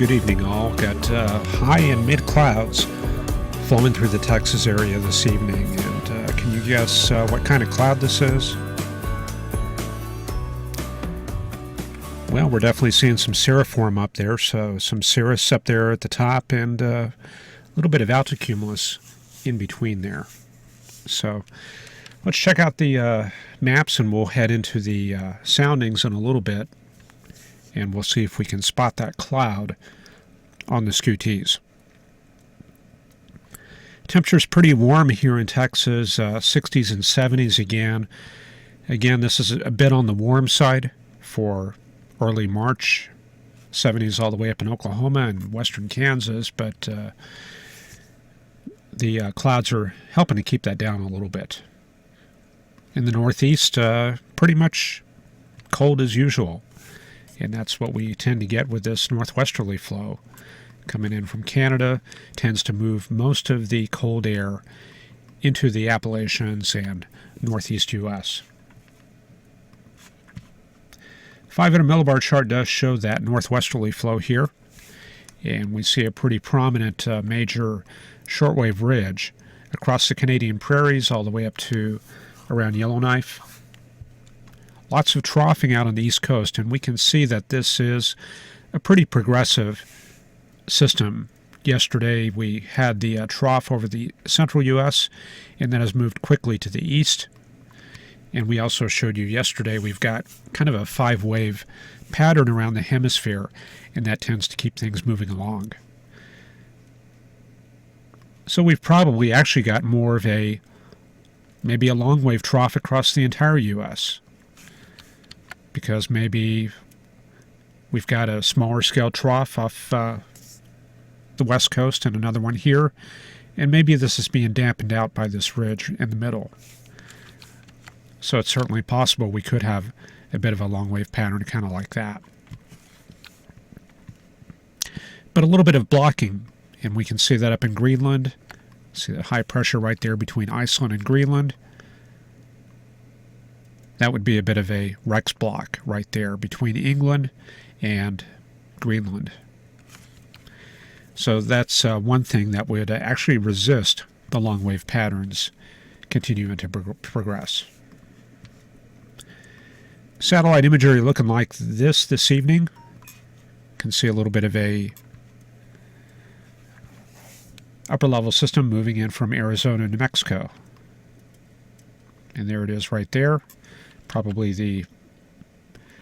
Good evening, all. Got high and mid clouds flowing through the Texas area this evening. And can you guess what kind of cloud this is? Well, we're definitely seeing some cirriform up there, so some cirrus up there at the top and a little bit of alticumulus in between there. So let's check out the maps and we'll head into the soundings in a little bit, and we'll see if we can spot that cloud on the scutees. Temperature's pretty warm here in Texas, 60s and 70s again. Again, this is a bit on the warm side for early March, 70s all the way up in Oklahoma and western Kansas, but the clouds are helping to keep that down a little bit. In the northeast, pretty much cold as usual, and that's what we tend to get with this northwesterly flow coming in from Canada. Tends to move most of the cold air into the Appalachians and northeast U.S. 500 millibar chart does show that northwesterly flow here, and we see a pretty prominent major shortwave ridge across the Canadian prairies all the way up to around Yellowknife. Lots of troughing out on the east coast, and we can see that this is a pretty progressive system. Yesterday we had the trough over the central U.S., and that has moved quickly to the east. And we also showed you yesterday we've got kind of a 5-wave pattern around the hemisphere, and that tends to keep things moving along. So we've probably actually got more of maybe a long wave trough across the entire U.S., because maybe we've got a smaller scale trough off the west coast and another one here, and maybe this is being dampened out by this ridge in the middle. So it's certainly possible we could have a bit of a long wave pattern kind of like that. But a little bit of blocking, and we can see that up in Greenland. See the high pressure right there between Iceland and Greenland. That would be a bit of a Rex block right there between England and Greenland. So that's one thing that would actually resist the long wave patterns continuing to progress. Satellite imagery looking like this evening. You can see a little bit of a upper level system moving in from Arizona, New Mexico. And there it is right there. Probably the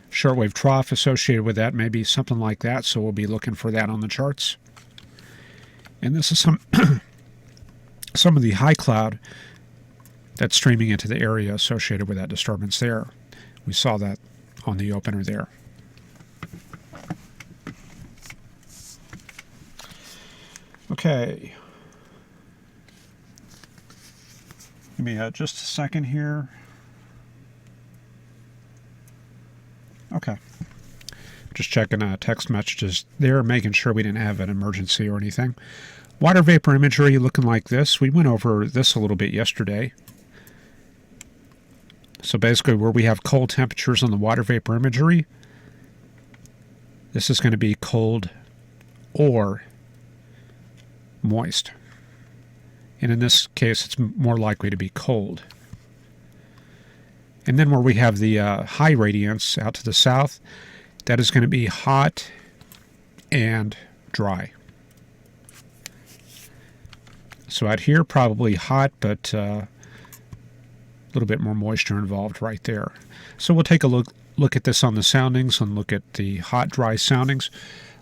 shortwave trough associated with that, maybe something like that, so we'll be looking for that on the charts. And this is some of the high cloud that's streaming into the area associated with that disturbance there. We saw that on the opener there. Okay. Give me just a second here. Okay. Just checking text messages there, making sure we didn't have an emergency or anything. Water vapor imagery looking like this. We went over this a little bit yesterday. So basically where we have cold temperatures on the water vapor imagery, this is going to be cold or moist. And in this case, it's more likely to be cold. And then where we have the high radiance out to the south, that is going to be hot and dry. So out here, probably hot, but a little bit more moisture involved right there. So we'll take a look at this on the soundings and look at the hot, dry soundings.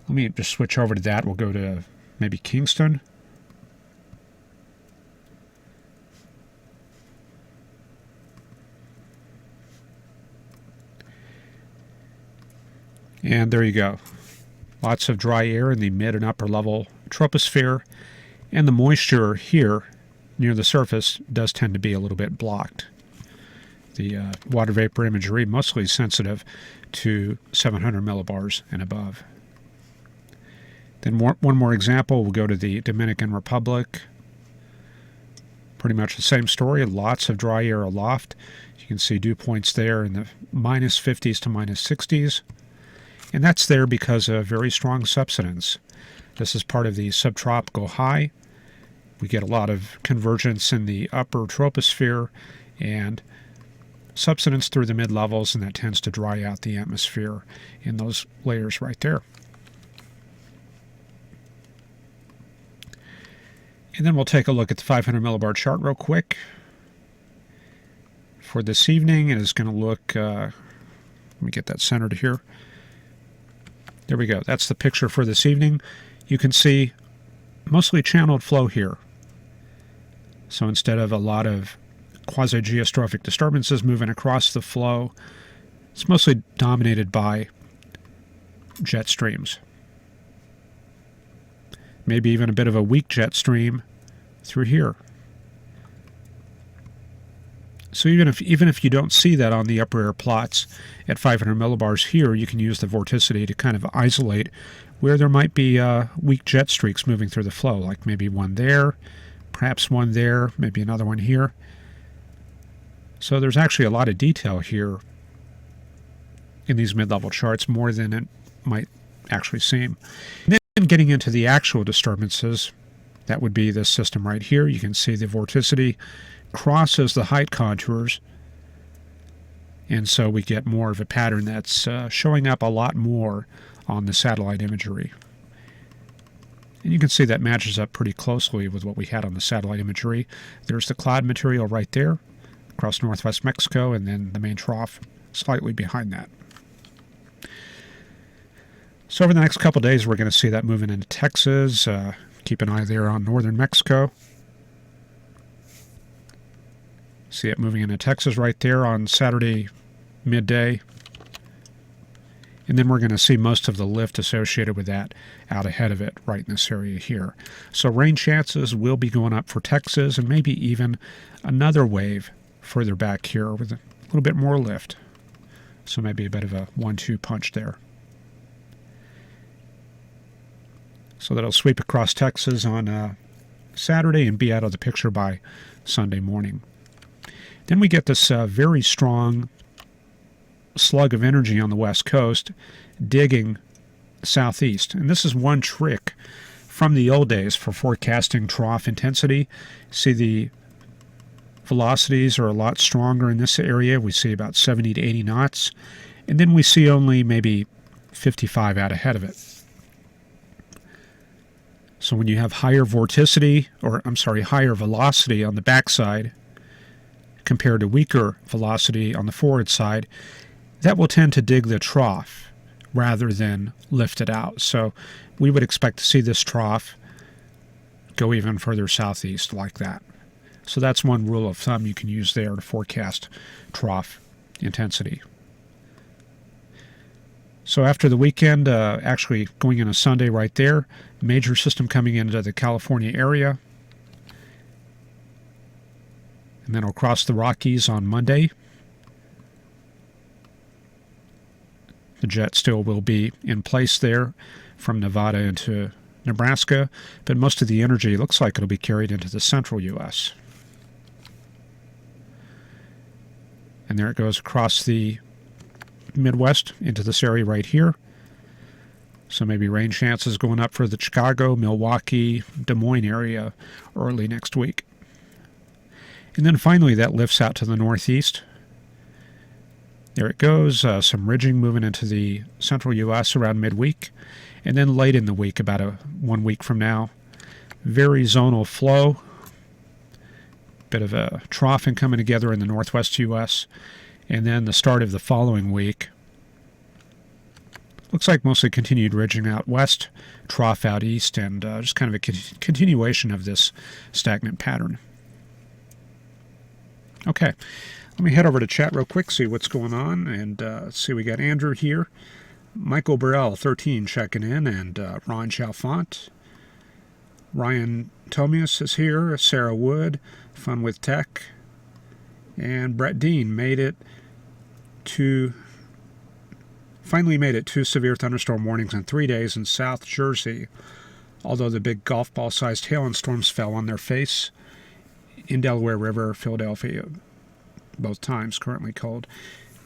Let me just switch over to that. We'll go to maybe Kingston. And there you go. Lots of dry air in the mid and upper level troposphere, and the moisture here near the surface does tend to be a little bit blocked. The water vapor imagery mostly sensitive to 700 millibars and above. Then one more example, we'll go to the Dominican Republic. Pretty much the same story, lots of dry air aloft. You can see dew points there in the minus 50s to minus 60s. And that's there because of very strong subsidence. This is part of the subtropical high. We get a lot of convergence in the upper troposphere and subsidence through the mid-levels, and that tends to dry out the atmosphere in those layers right there. And then we'll take a look at the 500 millibar chart real quick. For this evening, it is going to look, let me get that centered here. There we go. That's the picture for this evening. You can see mostly channeled flow here. So instead of a lot of quasi-geostrophic disturbances moving across the flow, it's mostly dominated by jet streams. Maybe even a bit of a weak jet stream through here. So even if you don't see that on the upper air plots at 500 millibars here, you can use the vorticity to kind of isolate where there might be weak jet streaks moving through the flow, like maybe one there, perhaps one there, maybe another one here. So there's actually a lot of detail here in these mid-level charts, more than it might actually seem. And then getting into the actual disturbances, that would be this system right here. You can see the vorticity crosses the height contours, and so we get more of a pattern that's showing up a lot more on the satellite imagery. And you can see that matches up pretty closely with what we had on the satellite imagery. There's the cloud material right there across northwest Mexico, and then the main trough slightly behind that. So over the next couple of days, we're going to see that moving into Texas. Keep an eye there on northern Mexico. See it moving into Texas right there on Saturday midday. And then we're going to see most of the lift associated with that out ahead of it right in this area here. So rain chances will be going up for Texas, and maybe even another wave further back here with a little bit more lift. So maybe a bit of a 1-2 punch there. So that'll sweep across Texas on Saturday and be out of the picture by Sunday morning. Then we get this very strong slug of energy on the west coast digging southeast. And this is one trick from the old days for forecasting trough intensity. See, the velocities are a lot stronger in this area. We see about 70 to 80 knots. And then we see only maybe 55 out ahead of it. So when you have higher vorticity, or I'm sorry, higher velocity on the backside compared to weaker velocity on the forward side, that will tend to dig the trough rather than lift it out. So we would expect to see this trough go even further southeast like that. So that's one rule of thumb you can use there to forecast trough intensity. So after the weekend, actually going into Sunday right there, major system coming into the California area. And then across the Rockies on Monday. The jet still will be in place there from Nevada into Nebraska, but most of the energy looks like it'll be carried into the central U.S. And there it goes across the Midwest into this area right here. So maybe rain chances going up for the Chicago, Milwaukee, Des Moines area early next week. And then finally that lifts out to the northeast. There it goes, some ridging moving into the central U.S. around midweek. And then late in the week, about 1 week from now, very zonal flow. Bit of a troughing coming together in the northwest U.S. And then the start of the following week. Looks like mostly continued ridging out west, trough out east, and just kind of a continuation of this stagnant pattern. Okay, let me head over to chat real quick, see what's going on, and see we got Andrew here, Michael Burrell, 13, checking in, and Ron Chalfont. Ryan Tomius is here, Sarah Wood, Fun with Tech, and Brett Dean finally made it 2 severe thunderstorm warnings in 3 days in South Jersey, although the big golf ball-sized hail and storms fell on their face in Delaware River, Philadelphia, both times, currently cold,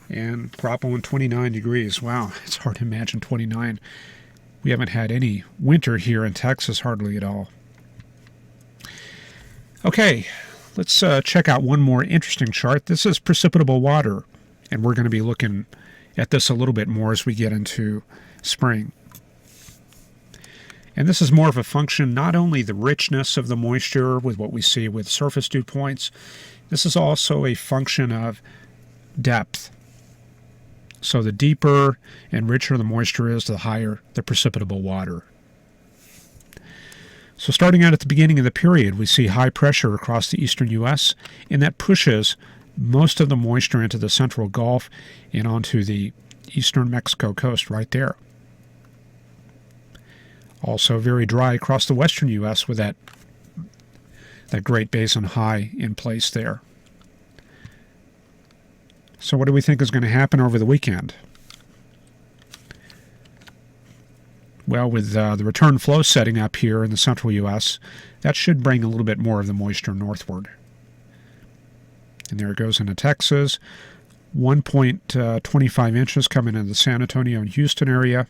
and Croppo in 29 degrees. Wow, it's hard to imagine 29 We haven't had any winter here in Texas, hardly at all. Okay, let's check out one more interesting chart. This is precipitable water, and we're going to be looking at this a little bit more as we get into spring. And this is more of a function, not only the richness of the moisture with what we see with surface dew points, this is also a function of depth. So the deeper and richer the moisture is, the higher the precipitable water. So starting out at the beginning of the period, we see high pressure across the eastern U.S., and that pushes most of the moisture into the central Gulf and onto the eastern Mexico coast right there. Also very dry across the western U.S. with that Great Basin high in place there. So what do we think is going to happen over the weekend? Well, with the return flow setting up here in the central U.S., that should bring a little bit more of the moisture northward. And there it goes into Texas. 1.25 inches coming into the San Antonio and Houston area.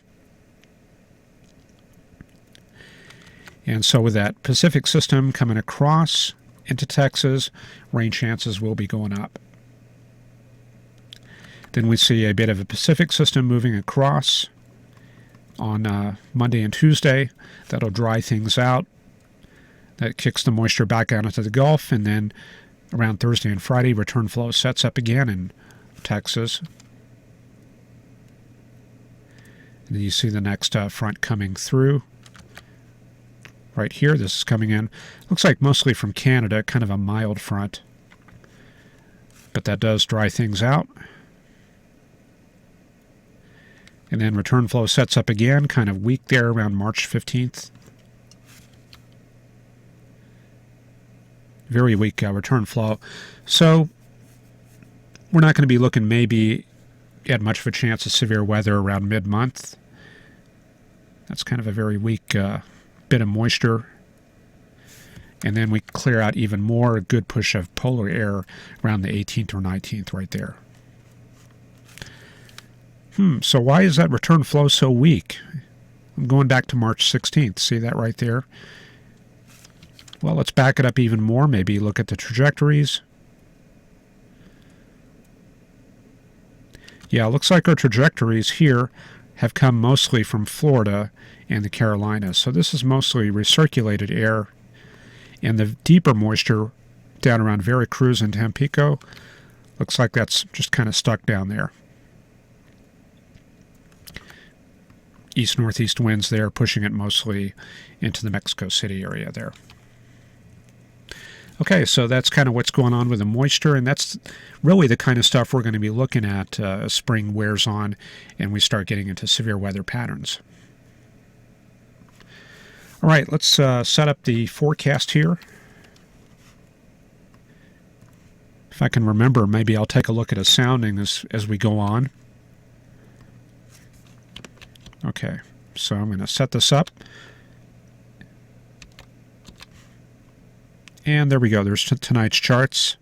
And so with that Pacific system coming across into Texas, rain chances will be going up. Then we see a bit of a Pacific system moving across on Monday and Tuesday. That'll dry things out. That kicks the moisture back out into the Gulf, and then around Thursday and Friday, return flow sets up again in Texas. And then you see the next front coming through. Right here, this is coming in. Looks like mostly from Canada, kind of a mild front. But that does dry things out. And then return flow sets up again, kind of weak there around March 15th. Very weak return flow. So we're not going to be looking maybe at much of a chance of severe weather around mid-month. That's kind of a very weak bit of moisture. And then we clear out even more, a good push of polar air around the 18th or 19th right there. So why is that return flow so weak? I'm going back to March 16th. See that right there? Well, let's back it up even more. Maybe look at the trajectories. Yeah, it looks like our trajectories here have come mostly from Florida and the Carolinas. So this is mostly recirculated air. And the deeper moisture down around Veracruz and Tampico looks like that's just kind of stuck down there. East-northeast winds there, pushing it mostly into the Mexico City area there. Okay, so that's kind of what's going on with the moisture, and that's really the kind of stuff we're going to be looking at as spring wears on and we start getting into severe weather patterns. All right, let's set up the forecast here. If I can remember, maybe I'll take a look at a sounding as we go on. Okay, so I'm going to set this up. And there we go. There's tonight's charts.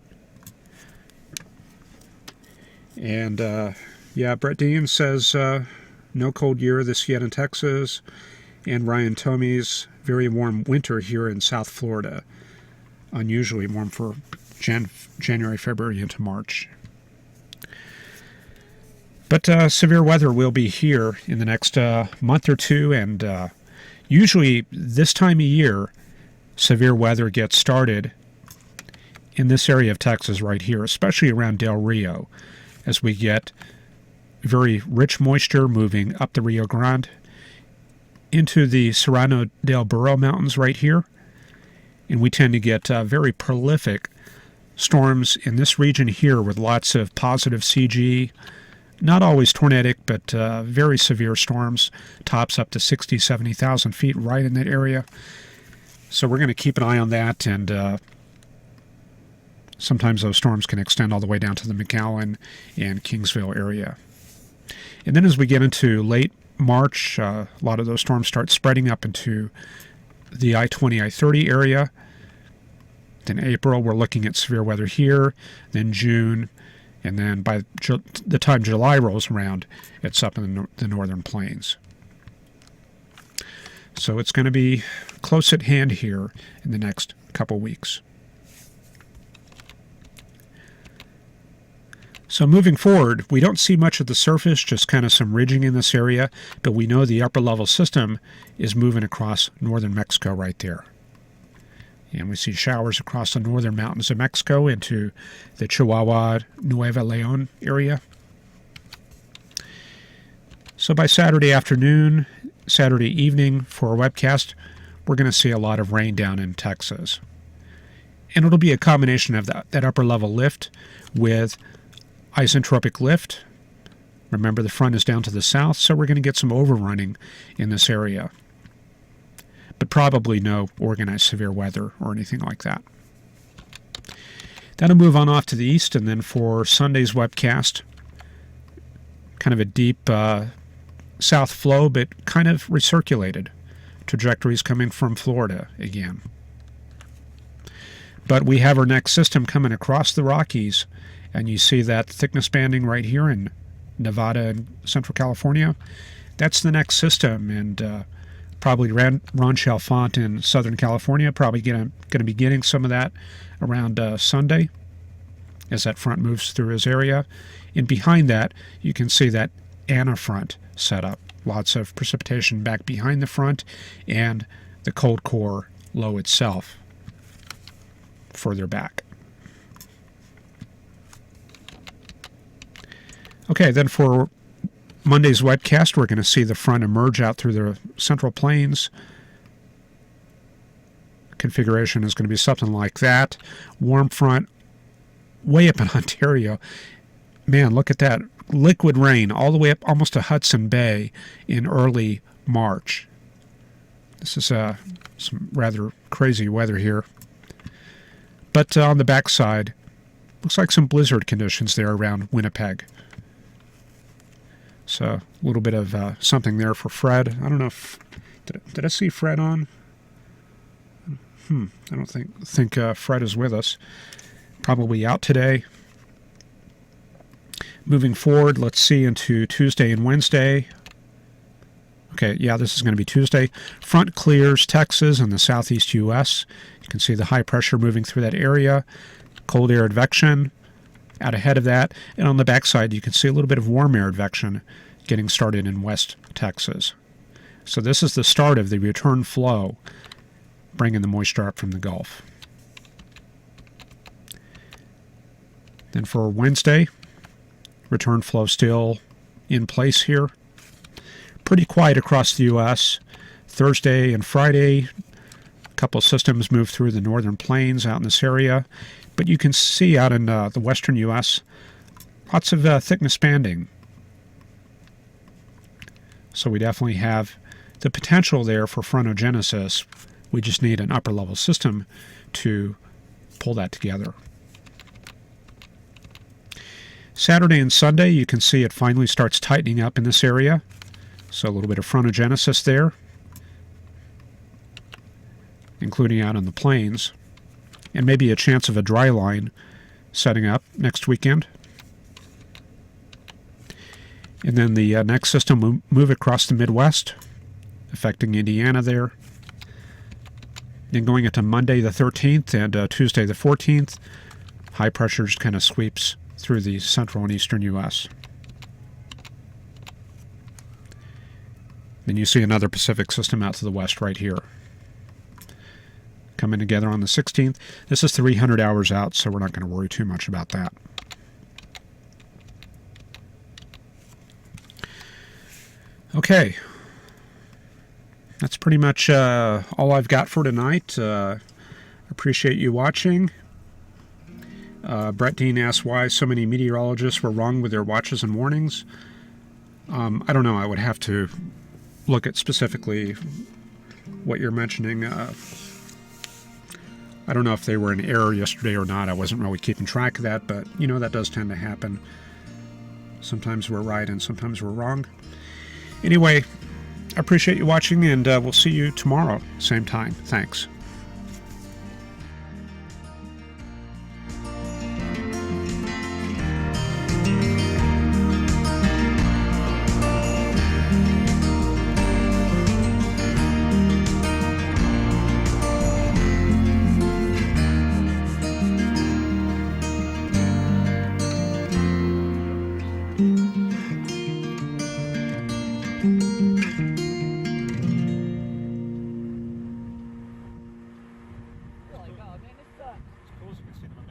And, yeah, Brett Dean says no cold year this yet in Texas. And Ryan Tomey's very warm winter here in South Florida. Unusually warm for January, February into March. But severe weather will be here in the next month or two, and usually this time of year, severe weather gets started in this area of Texas right here, especially around Del Rio, as we get very rich moisture moving up the Rio Grande into the Serrano del Burro Mountains right here, and we tend to get very prolific storms in this region here with lots of positive CG. Not always tornadic, but very severe storms, tops up to 60, 70,000 feet right in that area. So we're going to keep an eye on that, and sometimes those storms can extend all the way down to the McAllen and Kingsville area. And then as we get into late March, a lot of those storms start spreading up into the I-20, I-30 area. Then April, we're looking at severe weather here. Then June. And then by the time July rolls around, it's up in the northern plains. So it's going to be close at hand here in the next couple weeks. So moving forward, we don't see much of the surface, just kind of some ridging in this area, but we know the upper level system is moving across northern Mexico right there. And we see showers across the northern mountains of Mexico into the Chihuahua, Nuevo Leon area. So by Saturday afternoon, Saturday evening for our webcast, we're going to see a lot of rain down in Texas. And it'll be a combination of that upper level lift with isentropic lift. Remember, the front is down to the south, so we're going to get some overrunning in this area. But probably no organized severe weather or anything like that. That'll move on off to the east, and then for Sunday's webcast, kind of a deep south flow, but kind of recirculated trajectories coming from Florida again. But we have our next system coming across the Rockies, and you see that thickness banding right here in Nevada and Central California. That's the next system, and probably Ron Chalfant in Southern California, probably going to be getting some of that around Sunday as that front moves through his area. And behind that, you can see that Anna front set up. Lots of precipitation back behind the front and the cold core low itself further back. Okay, then for Monday's webcast, we're going to see the front emerge out through the Central Plains. Configuration is going to be something like that. Warm front way up in Ontario. Man, look at that. Liquid rain all the way up almost to Hudson Bay in early March. This is some rather crazy weather here. But on the backside, looks like some blizzard conditions there around Winnipeg. So a little bit of something there for Fred. I don't know if did I see Fred on? I don't think Fred is with us. Probably out today. Moving forward, let's see into Tuesday and Wednesday. Okay, yeah, this is going to be Tuesday. Front clears Texas and the southeast U.S. You can see the high pressure moving through that area. Cold air advection out ahead of that. And on the backside, you can see a little bit of warm air advection getting started in West Texas. So this is the start of the return flow, bringing the moisture up from the Gulf. Then for Wednesday, return flow still in place here. Pretty quiet across the U.S. Thursday and Friday, a couple of systems move through the northern plains out in this area. But you can see out in the western U.S., lots of thickness banding. So we definitely have the potential there for frontogenesis. We just need an upper level system to pull that together. Saturday and Sunday, you can see it finally starts tightening up in this area. So a little bit of frontogenesis there, including out on the plains. And maybe a chance of a dry line setting up next weekend. And then the next system will move across the Midwest, affecting Indiana there. Then going into Monday the 13th and Tuesday the 14th, high pressure just kind of sweeps through the central and eastern U.S. Then you see another Pacific system out to the west right here, coming together on the 16th. This is 300 hours out, so we're not going to worry too much about that. Okay, that's pretty much all I've got for tonight. Appreciate you watching. Brett Dean asked why so many meteorologists were wrong with their watches and warnings. I don't know. I would have to look at specifically what you're mentioning. I don't know if they were in error yesterday or not. I wasn't really keeping track of that, but you know that does tend to happen. Sometimes we're right and sometimes we're wrong. Anyway, I appreciate you watching, and we'll see you tomorrow, same time. Thanks. close, you can see them